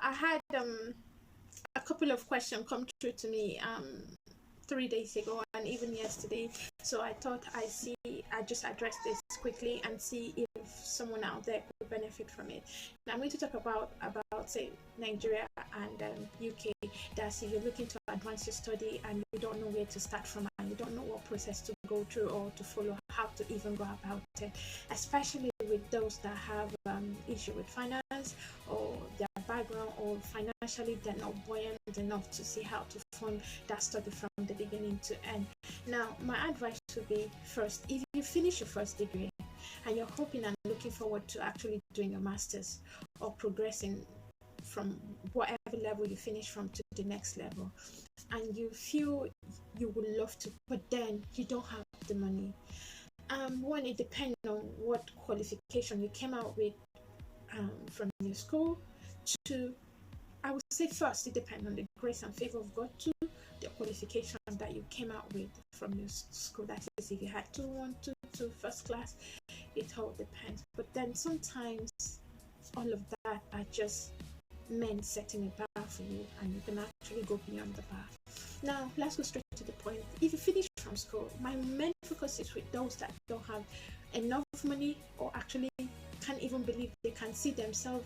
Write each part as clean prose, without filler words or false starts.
I had a couple of questions come through to me 3 days ago and even yesterday. So I thought I just address this quickly and see if someone out there could benefit from it. Now I'm going to talk about say Nigeria and UK. That's if you're looking to advance your study and you don't know where to start from and you don't know what process to go through or to follow, how to even go about it, especially with those that have issue with finance or their background or financially they're not buoyant enough to see how to fund that study from the beginning to end. Now, my advice would be first, if you finish your first degree and you're hoping and looking forward to actually doing a master's or progressing from whatever level you finish from to the next level, and you feel you would love to, but then you don't have the money. One, it depends on what qualification you came out with from your school. Two, I would say first, it depends on the grace and favor of God. Two, the qualification that you came out with from your school. That is, if you had 2-1, 2-2, first class, it all depends. But then sometimes all of that are just men setting a bar for you, and you can actually go beyond the bar. Now, let's go straight to the point. If you finish from school, my main focus is with those that don't have enough money or actually can't even believe they can see themselves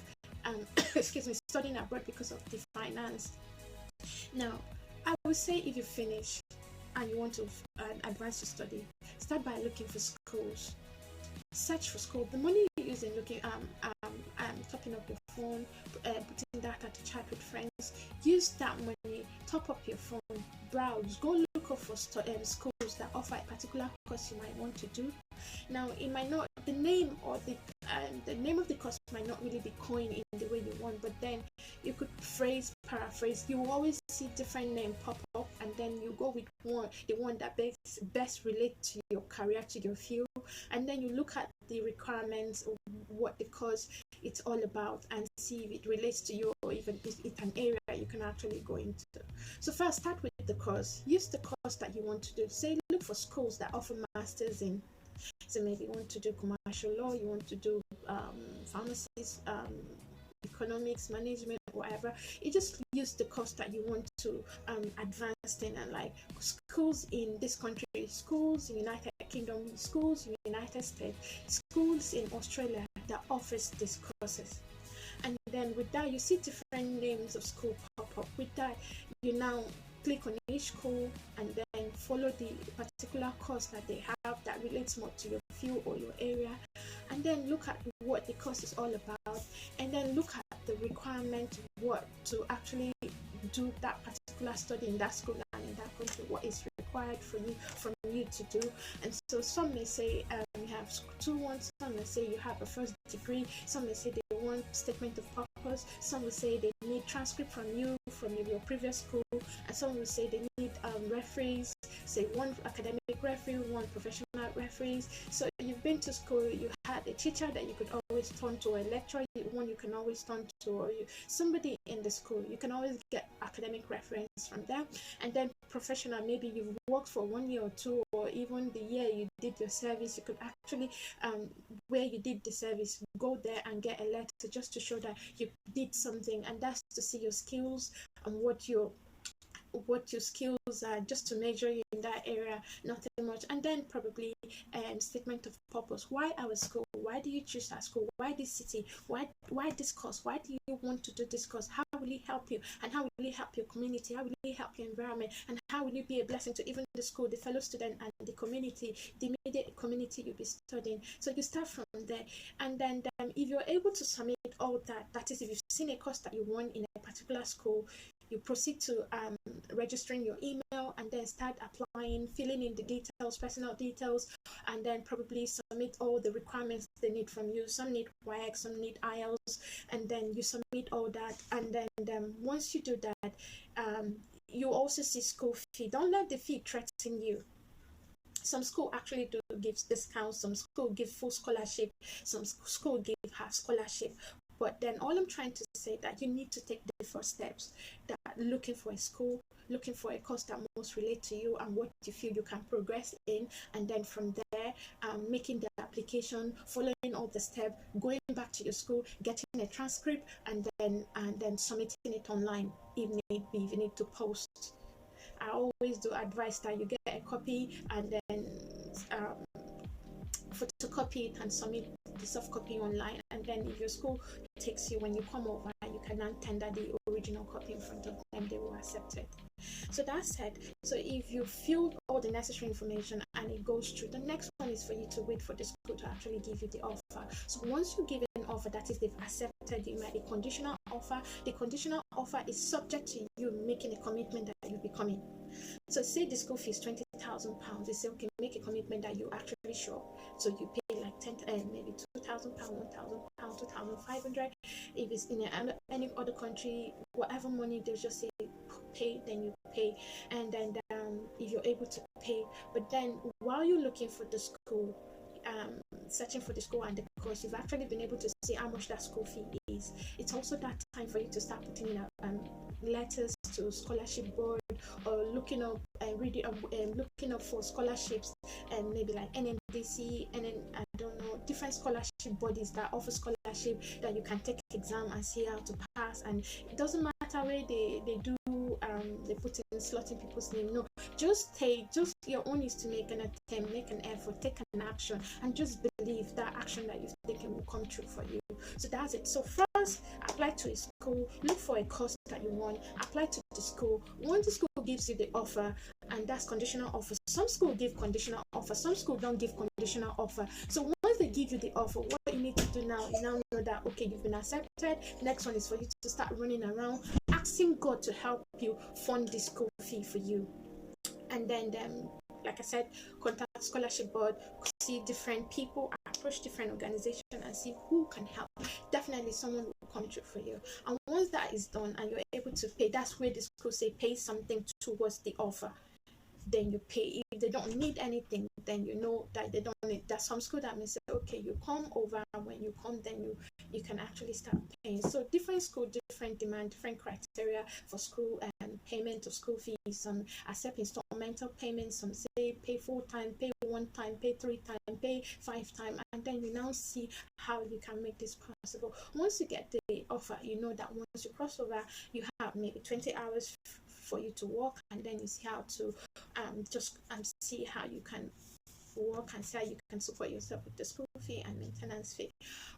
excuse me, studying abroad because of the finance. Now, I would say if you finish and you want to advance your study, start by looking for schools. Search for school. The money you use in looking topping up your phone, putting data to chat with friends, use that money, top up your phone, browse, go look up for schools that offer a particular course you might want to do. Now, it might not, the name or the name of the course might not really be coined in the way you want, but then you could paraphrase. You will always see different name pop up, and then you go with the one that best relate to your career, to your field, and then you look at the requirements of what the course it's all about and see if it relates to you or even if it's an area you can actually go into. So first, start with the course. Use the course that you want to do. Say, look for schools that offer masters in. So maybe you want to do commercial law, you want to do pharmacies, economics, management, whatever. You just use the course that you want to advance in, and like schools in this country, schools in United Kingdom, schools in United States, schools in Australia that offers these courses. And then with that, you see different names of school pop up. With that, you now click on each school and then follow the particular course that they have that relates more to your field or your area, and then look at what the course is all about, and then look at the requirement, what to actually do that particular study in that school and in that country, what is required from you to do. And so some may say you have 2-1, some may say you have a first degree, some may say they want statement of purpose, some will say they need transcript from you from your previous school, and some will say they need referees, say one academic referee, one professional referees. So you've been to school, you had a teacher that you could always turn to, a lecturer, one you can always turn to, or somebody in the school, you can always get academic reference from them. And then professional, maybe you've worked for 1 year or 2, or even the year you did your service, you could actually where you did the service, go there and get a letter just to show that you did something, and that's to see your skills and what your skills are, just to measure you in that area, nothing much. And then probably statement of purpose. Why our school? Why do you choose that school? Why this city? Why this course? Why do you want to do this course? How will it help you? And how will it help your community? How will it help your environment? And how will it be a blessing to even the school, the fellow student, and the community, the immediate community you'll be studying? So you start from there, and then if you're able to submit all that, that is, if you've seen a course that you want in a particular school, you proceed to registering your email, and then start applying, filling in the details, personal details, and then probably submit all the requirements they need from you. Some need WIAC, some need IELTS, and then you submit all that. And then once you do that, you also see school fee. Don't let the fee threaten you. Some school actually do gives discounts, some school give full scholarship, some school give half scholarship. But then all I'm trying to say that you need to take the first steps, that looking for a school, looking for a course that most relate to you and what you feel you can progress in, and then from there making the application, following all the steps, going back to your school, getting a transcript, and then then submitting it online if need be, if you need to post. I always do advise that you get a copy and then photocopy it and submit the soft copy online, and then if your school takes you, when you come over, you can then tender the original copy in front of them, they will accept it. So that said, so if you fill all the necessary information and it goes through, the next one is for you to wait for the school to actually give you the offer. So once you give an offer, that is, they've accepted you, a conditional offer. The conditional offer is subject to you making a commitment that you'll be coming. So say the school fee is £20,000. They say, okay, make a commitment that you're actually sure. So you pay like maybe £2,000, £1,000, £2,500. If it's in any other country, whatever money, they'll just say pay, then you pay. And then if you're able to pay, but then while you're looking for the school, searching for the school and the course, you've actually been able to see how much that school fee is. It's also that time for you to start putting in letters to scholarship board, or looking up looking up for scholarships, and maybe like NMDC, and then I don't know, different scholarship bodies that offer scholarship that you can take exam and see how to pass. And it doesn't matter where they do they put in slotting people's name. No, just your own is to make an attempt, make an effort, take an action, and just believe that action that you've taken will come true for you. So that's it. So first, apply to a school, look for a course that you want, apply to the school. Once the school gives you the offer, and that's conditional offer. Some school give conditional offer, some school don't give conditional offer. So once they give you the offer, what you need to do now, you now know that, okay, you've been accepted. Next one is for you to start running around asking God to help you fund the school fee for you. And then like I said, contact scholarship board, see different people, approach different organizations, and see who can help. Definitely someone will come through for you. And once that is done and you're able to pay, that's where the school say pay something towards the offer. Then you pay. If they don't need anything, then you know that they don't need. There's some school that may say, okay, you come over. When you come, then you can actually start paying. So different school, different demand, different criteria for school and payment of school fees. Some accept installmental payments. Some say pay full time, pay one time, pay 3 times, pay 5 times, and then you now see how you can make this possible. Once you get the offer, you know that once you cross over, you have maybe 20 hours for you to work, and then you see how to see how you can work and see how you can support yourself with the school fee and maintenance fee.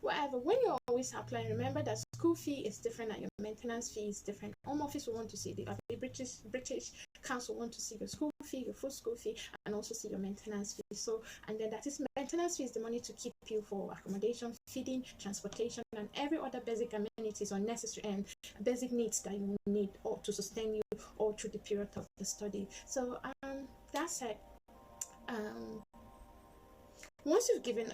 Whatever, when you're always applying, remember that school fee is different and your maintenance fee is different. Home office will want to see the British Council want to see your school fee, your full school fee, and also see your maintenance fee. So, and then that is maintenance fee is the money to keep you for accommodation, feeding, transportation, and every other basic amenities or necessary and basic needs that you need or to sustain you all through the period of the study. So that's it. Once you're given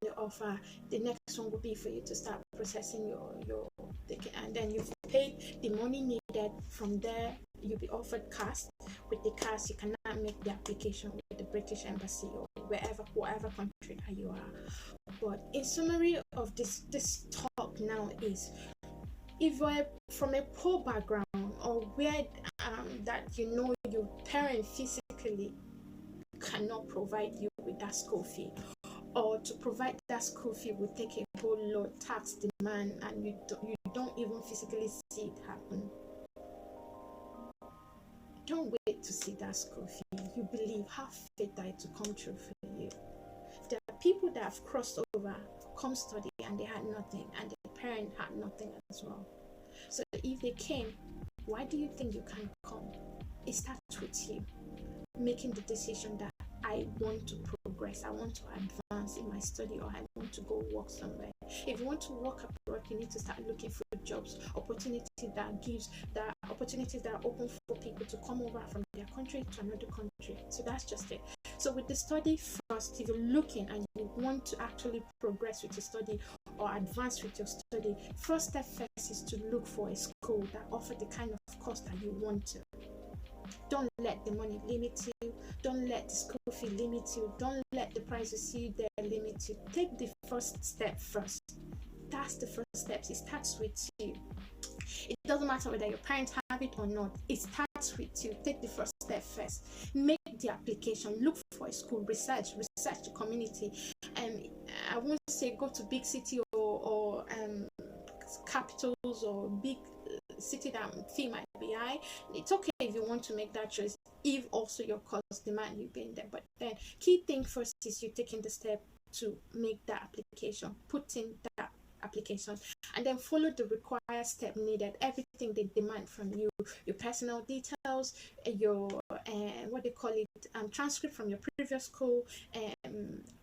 the offer, the next one will be for you to start processing your ticket, and then you've paid the money needed. From there, you'll be offered cash. With the cash, you can now make the application with the British Embassy or whatever country that you are. But in summary of this talk now is, if you're from a poor background, or where that your parent physically cannot provide you with that school fee, or to provide that school fee will take a whole lot tax demand, and you don't even physically see it happen, don't wait to see that school fee. You believe, have faith that it will come true for you. There are people that have crossed over, come study, and they had nothing, and their parent had nothing as well. So if they came, why do you think you can't come? It starts with you making the decision that I want to progress, I want to advance in my study, or I want to go work somewhere. If you want to work abroad, you need to start looking for jobs, opportunities that are open for people to come over from their country to another country. So that's just it. So with the study first, if you're looking and you want to actually progress with your study or advance with your study, first step first is to look for a school that offers the kind of course that you want to. Don't let the money limit you. Don't let the school fee limit you. Don't let the price you see there limit you. Take the first step first. That's the first step. It starts with you. It doesn't matter whether your parents have it or not. It starts with you. Take the first step first. Make the application. Look for a school. Research the community. I won't say go to big city or capitals or big city that fee might be high. It's okay if you want to make that choice if also your course demand you being there. But then key thing first is you taking the step to make that application, put in that application, and then follow the required step needed. Everything they demand from you, your personal details, your what they call it, transcript from your previous school,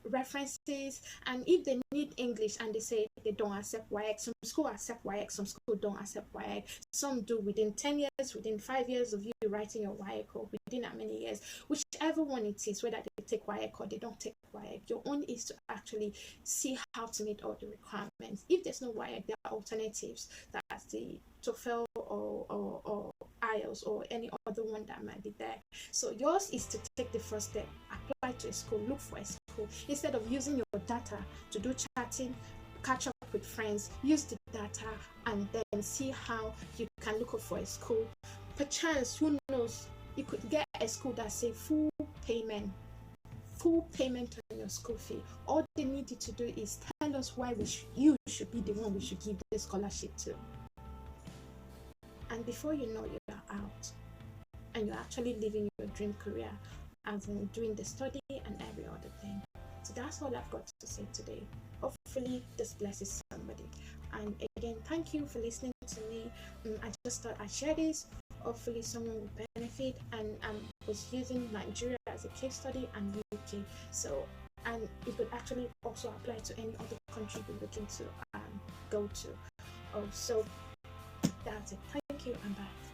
references, and if they need English and they say they don't accept YX, some school accept YX, some school don't accept YX, some do within 10 years, within 5 years of you writing your YX, or within that many years, whichever one it is, whether they take YX or they don't take YX, your own is to actually see how to meet all the requirements. If there's no YX, there are alternatives, that's the TOEFL or IELTS or any other one that might be there. So yours is to take the first step, apply to a school, look for a school. Instead of using your data to do chatting, catch up with friends, use the data and then see how you can look up for a school. Perchance, who knows, you could get a school that say full payment on your school fee. All they need you to do is tell us why you should be the one we should give the scholarship to. And before you know, you are out and you're actually living your dream career, as in doing the study and every other thing. So that's all I've got to say today. Hopefully this blesses somebody. And again, thank you for listening to me. I just thought I'd share this. Hopefully someone will benefit, and I was using Nigeria as a case study and UK. So, and it could actually also apply to any other country you're looking to go to. So that's it. Thank you and bye.